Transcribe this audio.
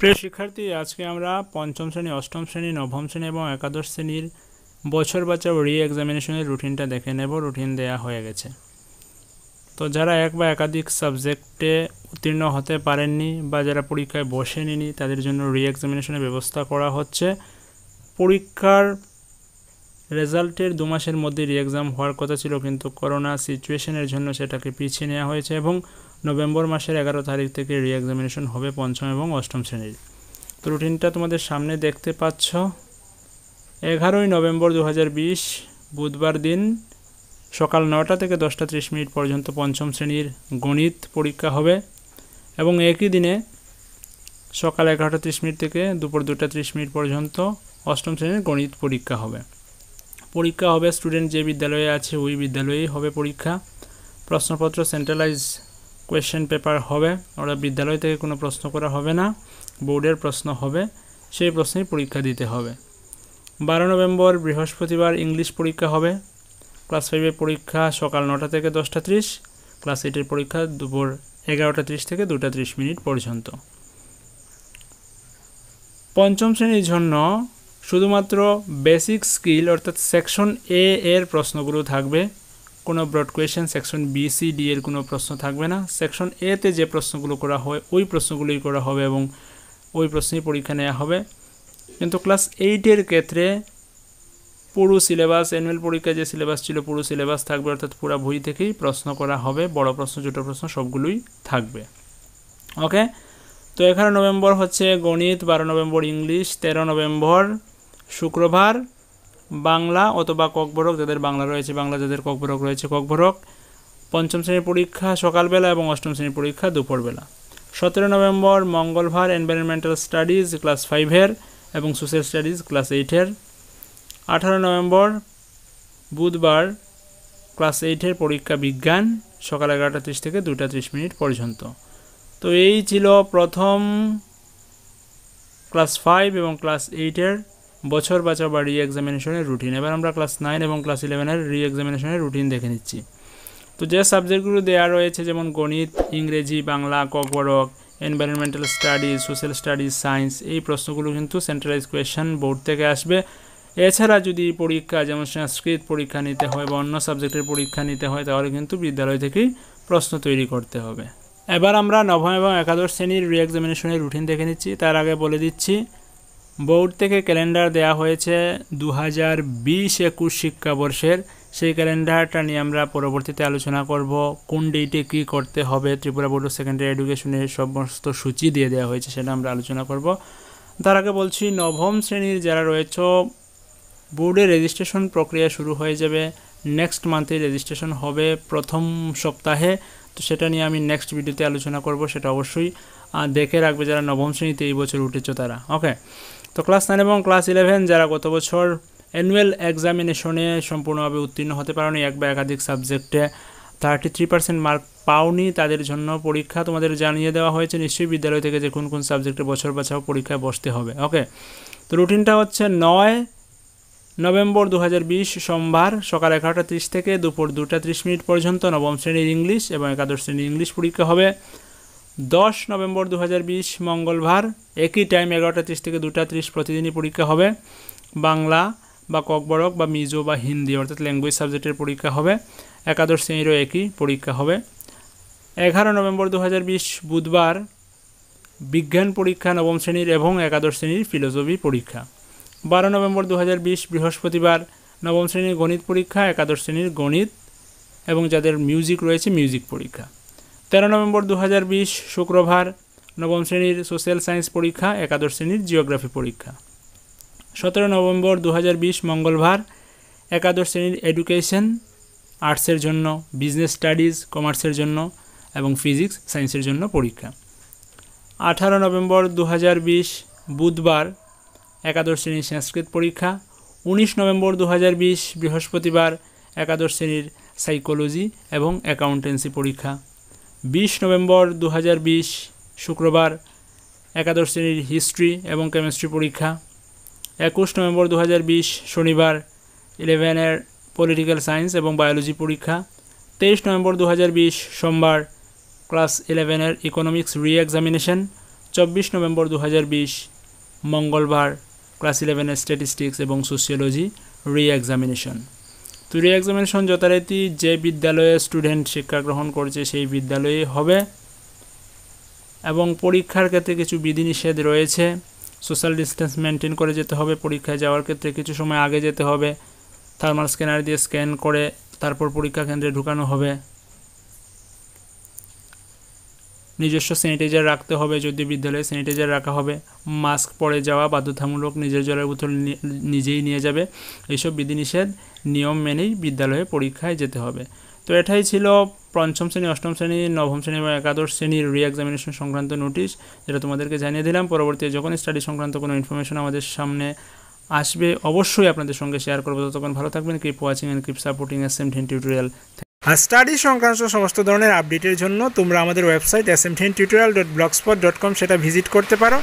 প্রিয় শিক্ষার্থী, আজকে আমরা পঞ্চম শ্রেণী, অষ্টম শ্রেণী, নবম শ্রেণী এবং একাদশ শ্রেণীর বছর বাঁচাও রি এক্সামিনেশনের রুটিনটা দেখে নেব। রুটিন দেয়া হয়ে গেছে। তো যারা এক বা একাধিক সাবজেক্টে উত্তীর্ণ হতে পারেননি বা যারা পরীক্ষায় বসেনি তাদের জন্য রি এক্সামিনেশনের ব্যবস্থা করা হচ্ছে। পরীক্ষার রেজাল্টের 2 মাসের মধ্যে রি এক্সাম হওয়ার কথা ছিল, কিন্তু করোনা সিচুয়েশনের জন্য সেটাকে পিছিয়ে নেওয়া হয়েছে এবং নভেম্বর মাসের 11 তারিখ থেকে রি এক্সামিনেশন হবে পঞ্চম এবং অষ্টম শ্রেণীর। তো রুটিনটা তোমাদের সামনে দেখতে পাচ্ছ। 11ই নভেম্বর 2020 বুধবার দিন সকাল 9টা থেকে 10:30 পর্যন্ত পঞ্চম শ্রেণীর গণিত পরীক্ষা হবে এবং একই দিনে সকাল 11:30 থেকে দুপুর 2:30 পর্যন্ত অষ্টম শ্রেণীর গণিত পরীক্ষা হবে। পরীক্ষা হবে স্টুডেন্ট যে বিদ্যালয়ে আছে ওই বিদ্যালয়েই হবে পরীক্ষা। প্রশ্নপত্র সেন্ট্রালাইজ কোয়েশ্চেন পেপার হবে, ওরা বিদ্যালয় থেকে কোনো প্রশ্ন করা হবে না, বোর্ডের প্রশ্ন হবে, সেই প্রশ্নেই পরীক্ষা দিতে হবে। 12 নভেম্বর বৃহস্পতিবার ইংলিশ পরীক্ষা হবে। ক্লাস 5-এর পরীক্ষা সকাল 9টা থেকে 10:30, ক্লাস 8-এর পরীক্ষা দুপুর 11:30 থেকে 2:30 পর্যন্ত। পঞ্চম শ্রেণীর জন্য শুধুমাত্র বেসিক স্কিল অর্থাৎ সেকশন এ এর প্রশ্নগুলো থাকবে, কোনো broad question section B C D এর কোনো প্রশ্ন থাকবে না। সেকশন এতে যে প্রশ্নগুলো করা হয় ওই প্রশ্নগুলোই করা হবে এবং ওই প্রশ্নেই পরীক্ষা নেওয়া হবে। কিন্তু ক্লাস 8-এর ক্ষেত্রে পুরো সিলেবাস, অ্যানুয়াল পরীক্ষায় যে সিলেবাস ছিল পুরো সিলেবাস থাকবে, অর্থাৎ পুরো বই থেকেই প্রশ্ন করা হবে, বড় প্রশ্ন ছোটো প্রশ্ন সবগুলোই থাকবে। ওকে, তো 11 নভেম্বর হচ্ছে গণিত, 12 নভেম্বর ইংলিশ, 13 নভেম্বর শুক্রবার বাংলা অথবা ককবরক, যাদের বাংলা রয়েছে বাংলা, যাদের ককবরক রয়েছে ককবরক। পঞ্চম শ্রেণীর পরীক্ষা সকালবেলা এবং অষ্টম শ্রেণীর পরীক্ষা দুপুরবেলা। 17 নভেম্বর মঙ্গলবার এনভায়রনমেন্টাল স্টাডিজ ক্লাস 5-এর এবং সোশ্যাল স্টাডিজ ক্লাস 8-এর। 18 নভেম্বর বুধবার ক্লাস 8-এর পরীক্ষা বিজ্ঞান সকাল 11:30 থেকে 2:30 পর্যন্ত। তো এই ছিল প্রথম ক্লাস 5 এবং ক্লাস 8-এর বছর বাঁচাও বা রি এক্সামিনেশনের রুটিন। এবার আমরা ক্লাস 9 এবং ক্লাস 11-এর রি এক্সামিনেশনের রুটিন দেখে নিচ্ছি। তো যে সাবজেক্টগুলো দেওয়া রয়েছে যেমন গণিত, ইংরেজি, Bangla, Kokborok, environmental studies, social studies, science, এই প্রশ্নগুলো কিন্তু সেন্ট্রালাইজ কোয়েশ্চেন বোর্ড থেকে আসবে। এছাড়া যদি পরীক্ষা যেমন সংস্কৃত পরীক্ষা নিতে হয় বা অন্য সাবজেক্টের পরীক্ষা নিতে হয় তাহলে কিন্তু বিদ্যালয় থেকেই প্রশ্ন তৈরি করতে হবে। এবার আমরা নবম এবং একাদশ শ্রেণীর রি এক্সামিনেশনের রুটিন দেখে নিচ্ছি। তার আগে বলে দিচ্ছি বোর্ড থেকে ক্যালেন্ডার দেওয়া হয়েছে 2020-21 শিক্ষাবর্ষের। সেই ক্যালেন্ডারটা নিয়ে আমরা পরবর্তীতে আলোচনা করব। কোন ডেটে কী করতে হবে, ত্রিপুরা বোর্ড অফ সেকেন্ডারি এডুকেশনের সমস্ত সূচি দিয়ে দেওয়া হয়েছে, সেটা আমরা আলোচনা করব। তার আগে বলছি নবম শ্রেণীর যারা রয়েছে বোর্ডের রেজিস্ট্রেশন প্রক্রিয়া শুরু হয়ে যাবে নেক্সট মান্থে, রেজিস্ট্রেশন হবে প্রথম সপ্তাহে। তো সেটা নিয়ে আমি নেক্সট ভিডিওতে আলোচনা করব, সেটা অবশ্যই দেখে রাখবে যারা নবম শ্রেণীতে এই বছর উঠেছো তারা। ওকে, তো ক্লাস 9 এবং ক্লাস 11 যারা গত বছর অ্যানুয়াল এক্সামিনেশনে সম্পূর্ণভাবে উত্তীর্ণ হতে পারেনি, এক বা একাধিক সাবজেক্টে 33% মার্ক পাওনি, তাদের জন্য পরীক্ষা তোমাদের জানিয়ে দেওয়া হয়েছে নিশ্চয়ই বিদ্যালয় থেকে যে কোন কোন সাবজেক্টে বছর বাঁচাও পরীক্ষায় বসতে হবে। ওকে, তো রুটিনটা হচ্ছে 9 নভেম্বর 2020 সোমবার সকাল 11:30 থেকে দুপুর 2:30 পর্যন্ত নবম শ্রেণীর ইংলিশ এবং একাদশ শ্রেণীর ইংলিশ পরীক্ষা হবে। 10 নভেম্বর 2020 মঙ্গলবার একই টাইম 11:30 থেকে 2:30 প্রতিদিনই পরীক্ষা হবে। বাংলা বা ককবরক বা মিজো বা হিন্দি অর্থাৎ ল্যাঙ্গুয়েজ সাবজেক্টের পরীক্ষা হবে। একাদশ শ্রেণীরও একই পরীক্ষা হবে। 11 নভেম্বর 2020 বুধবার বিজ্ঞান পরীক্ষা নবম শ্রেণীর এবং একাদশ শ্রেণীর ফিলোসফি পরীক্ষা। 12 নভেম্বর 2020 বৃহস্পতিবার নবম শ্রেণীর গণিত পরীক্ষা, একাদশ শ্রেণীর গণিত এবং যাদের মিউজিক রয়েছে মিউজিক পরীক্ষা। 13 নভেম্বর 2020 শুক্রবার নবম শ্রেণীর সোশ্যাল সায়েন্স পরীক্ষা, একাদশ শ্রেণীর জিওগ্রাফি পরীক্ষা। 17 নভেম্বর 2020 মঙ্গলবার একাদশ শ্রেণীর এডুকেশন আর্টসের জন্য, বিজনেস স্টাডিজ কমার্সের জন্য এবং ফিজিক্স সায়েন্সের জন্য পরীক্ষা। 18 নভেম্বর 2020 বুধবার একাদশ শ্রেণীর সংস্কৃত পরীক্ষা। 19 নভেম্বর 2020 বৃহস্পতিবার একাদশ শ্রেণীর সাইকোলজি এবং অ্যাকাউন্টেন্সি পরীক্ষা। 20 নভেম্বর 2020 শুক্রবার একাদশ শ্রেণীর হিস্ট্রি এবং কেমিস্ট্রি পরীক্ষা। 21 নভেম্বর 2020 শনিবার 11-এর পলিটিক্যাল সায়েন্স এবং বায়োলজি পরীক্ষা। 23 নভেম্বর 2020 সোমবার ক্লাস 11-এর ইকোনমিক্স রি এক্সামিনেশন। 24 নভেম্বর 2020 মঙ্গলবার ক্লাস 11 স্ট্যাটিস্টিক্স এবং সোশিওলজি রি এক্সামিনেশন। তো রি এক্সামিনেশন যথারীতি যে বিদ্যালয়ে স্টুডেন্ট শিক্ষা গ্রহণ করছে সেই বিদ্যালয়ে হবে এবং পরীক্ষার ক্ষেত্রে কিছু বিধিনিষেধ রয়েছে। সোশ্যাল ডিস্টেন্স মেনটেন করে যেতে হবে, পরীক্ষায় যাওয়ার ক্ষেত্রে কিছু সময় আগে যেতে হবে, থার্মাল স্ক্যানার দিয়ে স্ক্যান করে তারপর পরীক্ষা কেন্দ্রে ঢুকানো হবে, নিজস্ব স্যানিটাইজার রাখতে হবে, যদি বিদ্যালয়ে স্যানিটাইজার রাখা হবে, মাস্ক পরে যাওয়া বাধ্যতামূলক, নিজের জলের বোতল নিজেই নিয়ে যাবে, এইসব বিধিনিষেধ নিয়ম মেনেই বিদ্যালয়ে পরীক্ষায় যেতে হবে। তো এটাই ছিল পঞ্চম শ্রেণী, অষ্টম শ্রেণী, নবম শ্রেণী এবং একাদশ শ্রেণীর রি এক্সামিনেশন সংক্রান্ত নোটিশ, যেটা তোমাদেরকে জানিয়ে দিলাম। পরবর্তীতে যখন স্টাডি সংক্রান্ত কোনো ইনফরমেশন আমাদের সামনে আসবে অবশ্যই আপনাদের সঙ্গে শেয়ার করবো। ততক্ষণ ভালো থাকবেন। Keep watching and keep supporting SMDN tutorial. আর স্টাডি সংক্রান্ত সমস্ত ধরনের আপডেটের জন্য তোমরা আমাদের ওয়েবসাইট smdntutorial.blogspot.com সেটা ভিজিট করতে পারো।